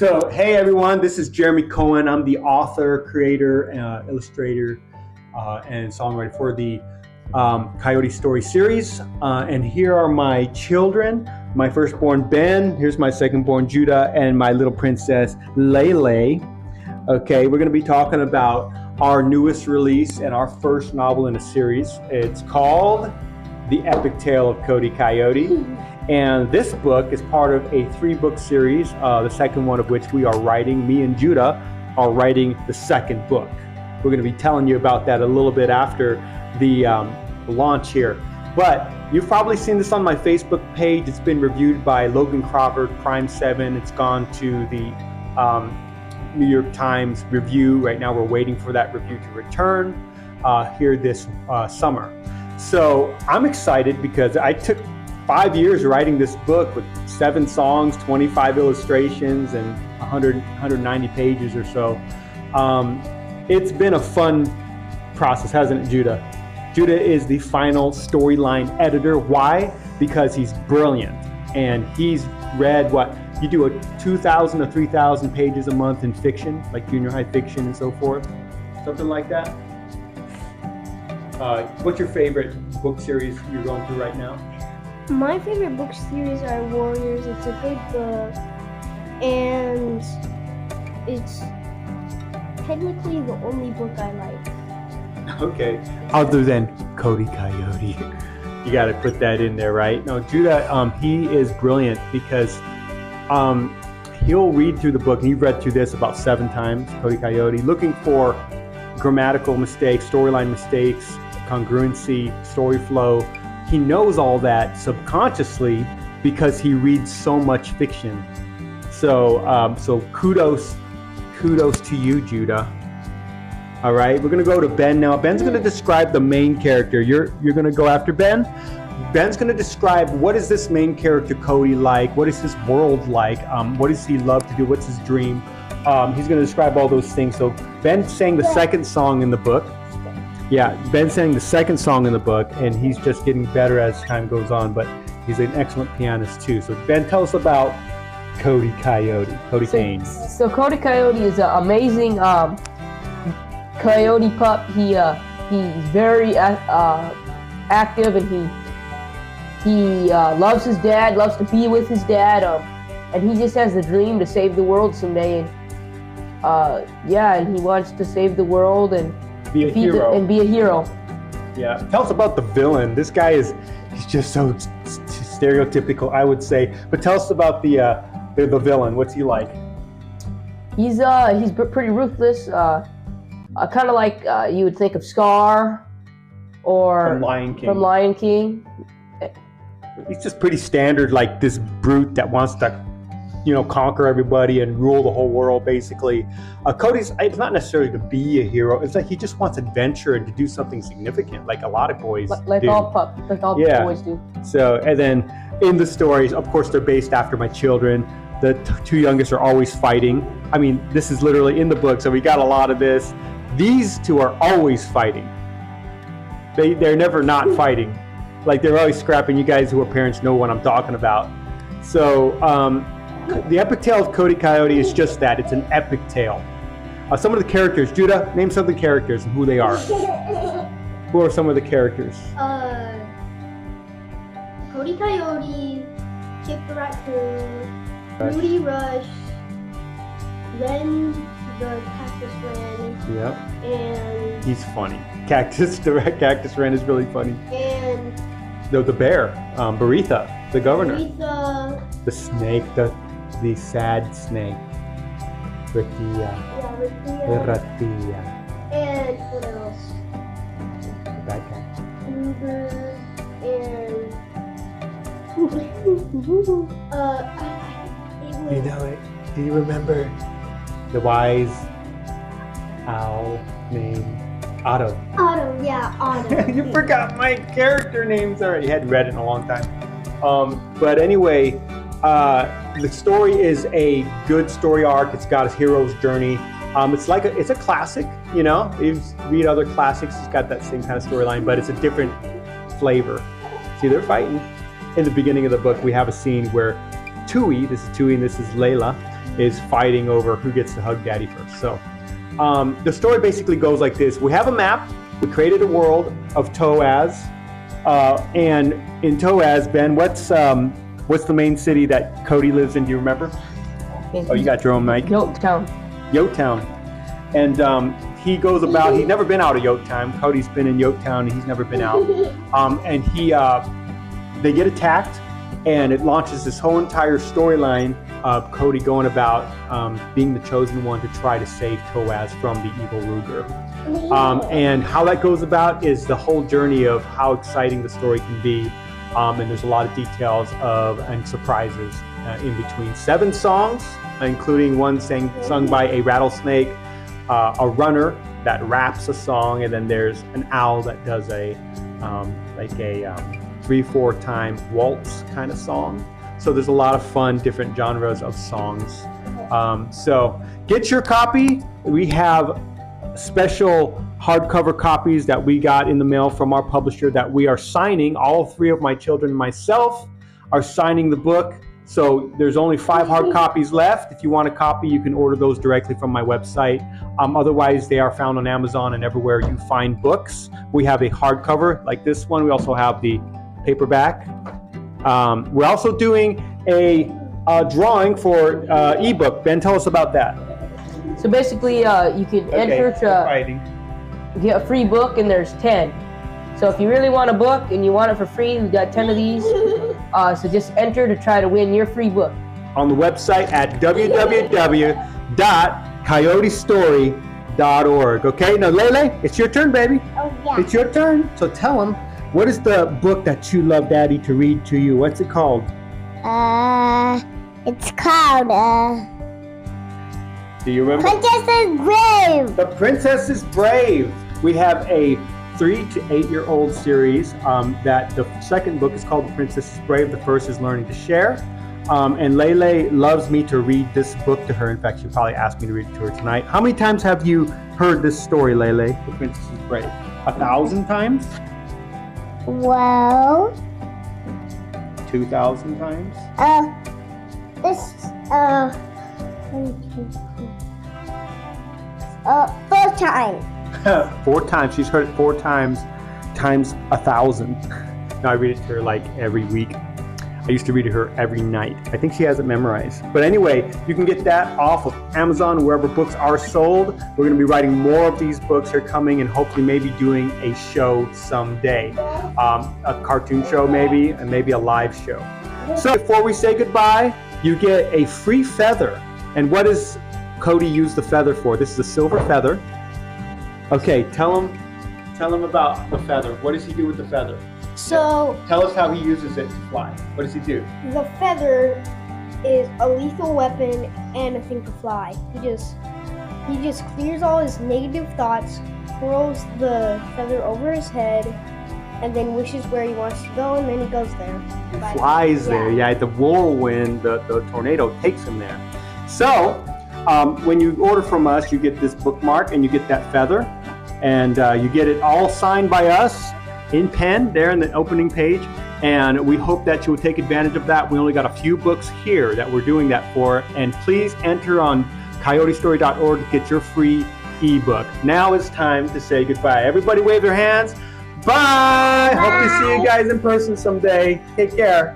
So, hey everyone, this is Jeremy Cohen. I'm the author, creator, illustrator, and songwriter for the Coyote story series. And here are my children. My firstborn Ben, here's my secondborn Judah, and my little princess Lele. Okay, we're going to be talking about our newest release and our first novel in a series. It's called The Epic Tale of Cody, Coyote. And this book is part of a 3-book series, the second one of which we are writing. Me and Judah are writing the second book. We're going to be telling you about that a little bit after the launch here. But you've probably seen this on my Facebook page. It's been reviewed by Logan Crawford, Prime 7. It's gone to the New York Times review. Right now we're waiting for that review to return here this summer. So I'm excited because I took 5 years writing this book with 7 songs, 25 illustrations, and 190 pages or so. It's been a fun process, hasn't it, Judah? Judah is the final storyline editor. Why? Because he's brilliant, and he's read what? You do 2,000 to 3,000 pages a month in fiction, like junior high fiction and so forth, something like that. What's your favorite book series you're going through right now? My favorite book series are Warriors. It's a good book, and it's technically the only book I like. Okay, other than Cody Coyote. You got to put that in there, right? No, Judah, he is brilliant because he'll read through the book, and you've read through this about 7 times, Cody Coyote, looking for grammatical mistakes, storyline mistakes, congruency, story flow. He knows all that subconsciously because he reads so much fiction. So kudos to you, Judah. All right, we're gonna go to Ben now. Ben's gonna describe the main character. You're gonna go after Ben. Ben's gonna describe what is this main character Cody like? What is his world like? What does he love to do? What's his dream? He's gonna describe all those things. So Ben sang the second song in the book. Yeah, Ben sang the second song in the book, and he's just getting better as time goes on, but he's an excellent pianist too. So Ben, tell us about Cody Coyote, Cody Kane. So Cody Coyote is an amazing coyote pup. He's very active, and he loves his dad, loves to be with his dad, and he just has the dream to save the world someday. And he wants to save the world and be a hero. Yeah. Tell us about the villain. This guy he's just so stereotypical, I would say. But tell us about the villain. What's he like? He's pretty ruthless. Kind of like you would think of Scar or from Lion King. He's just pretty standard, like this brute that wants to conquer everybody and rule the whole world, basically. Cody's, it's not necessarily to be a hero. It's like he just wants adventure and to do something significant, like a lot of boys like do. all boys do. So, and then in the stories, of course, they're based after my children. The 2 youngest are always fighting. I mean, this is literally in the book, so we got a lot of this. These 2 are always fighting. They're never not fighting. Like, they're always scrapping. You guys who are parents know what I'm talking about. So, The Epic Tale of Cody Coyote is just that. It's an epic tale. Some of the characters. Judah, name some of the characters and who they are. Who are some of the characters? Cody Coyote, Chip the Raccoon, Rudy Rush, Ren the Cactus Ren. Yep. And he's funny. The Cactus Ren is really funny. And the bear, Baritha, the governor. Baritha. The snake, the sad snake. Ratia. And what else? The bad guy. Uber and You know it. Do you remember the wise owl named Otto? Otto, yeah, Otto. You forgot my character names already. You hadn't read it in a long time. But anyway, the story is a good story arc. It's got a hero's journey. It's a classic, You read other classics, it's got that same kind of storyline, but it's a different flavor. See, they're fighting. In the beginning of the book, we have a scene where Tui, this is Layla, is fighting over who gets to hug Daddy first. So the story basically goes like this. We have a map. We created a world of Toaz. And in Toaz, Ben, what's the main city that Cody lives in? Do you remember? Oh, you got your own mic. Yoketown. Yoketown. And he goes about, he's never been out of Yoketown. Cody's been in Yoketown and he's never been out. And they get attacked, and it launches this whole entire storyline of Cody going about being the chosen one to try to save Toaz from the evil Ruger. And how that goes about is the whole journey of how exciting the story can be. And there's a lot of details and surprises in between. 7 songs, including one sung by a rattlesnake, a runner that raps a song, and then there's an owl that does a 3/4 time waltz kind of song. So there's a lot of fun, different genres of songs. So get your copy. We have special hardcover copies that we got in the mail from our publisher that we are signing. All 3 of my children and myself are signing the book. So there's only 5 hard copies left. If you want a copy, you can order those directly from my website. Otherwise, they are found on Amazon and everywhere you find books. We have a hardcover like this one. We also have the paperback. We're also doing a drawing for ebook. Ben, tell us about that. So basically, you can enter to get a free book, and there's 10. So if you really want a book and you want it for free, we've got 10 of these. So just enter to try to win your free book. On the website at www.coyotestory.org. Okay, now Lele, it's your turn, baby. Oh, yeah. It's your turn. So tell them, what is the book that you love Daddy to read to you? What's it called? It's called, do you remember? Princess is Brave. The Princess is Brave. We have a 3 to 8-year-old series that the second book is called The Princess is Brave. The first is Learning to Share. And Lele loves me to read this book to her. In fact, she probably asked me to read it to her tonight. How many times have you heard this story, Lele? The Princess is Brave. 1,000 times? Well, 2,000 times? 4 times. 4 times. She's heard it 4 times 1,000. Now I read it to her like every week. I used to read it to her every night. I think she has it memorized. But anyway, you can get that off of Amazon, wherever books are sold. We're going to be writing more of these books here coming, and hopefully maybe doing a show someday. A cartoon show maybe, and maybe a live show. So before we say goodbye, you get a free feather. And what does Cody use the feather for? This is a silver feather. Okay, tell him about the feather. What does he do with the feather? So Tell us how he uses it to fly. What does he do? the feather is a lethal weapon and a thing to fly. He just clears all his negative thoughts, throws the feather over his head, and then wishes where he wants to go, and then he goes there. He flies there. Yeah, the whirlwind, the tornado takes him there. So when you order from us, you get this bookmark and you get that feather, and you get it all signed by us in pen there in the opening page. And we hope that you will take advantage of that. We only got a few books here that we're doing that for. And please enter on coyotestory.org to get your free ebook. Now it's time to say goodbye. Everybody wave their hands. Bye. Hope to see you guys in person someday. Take care.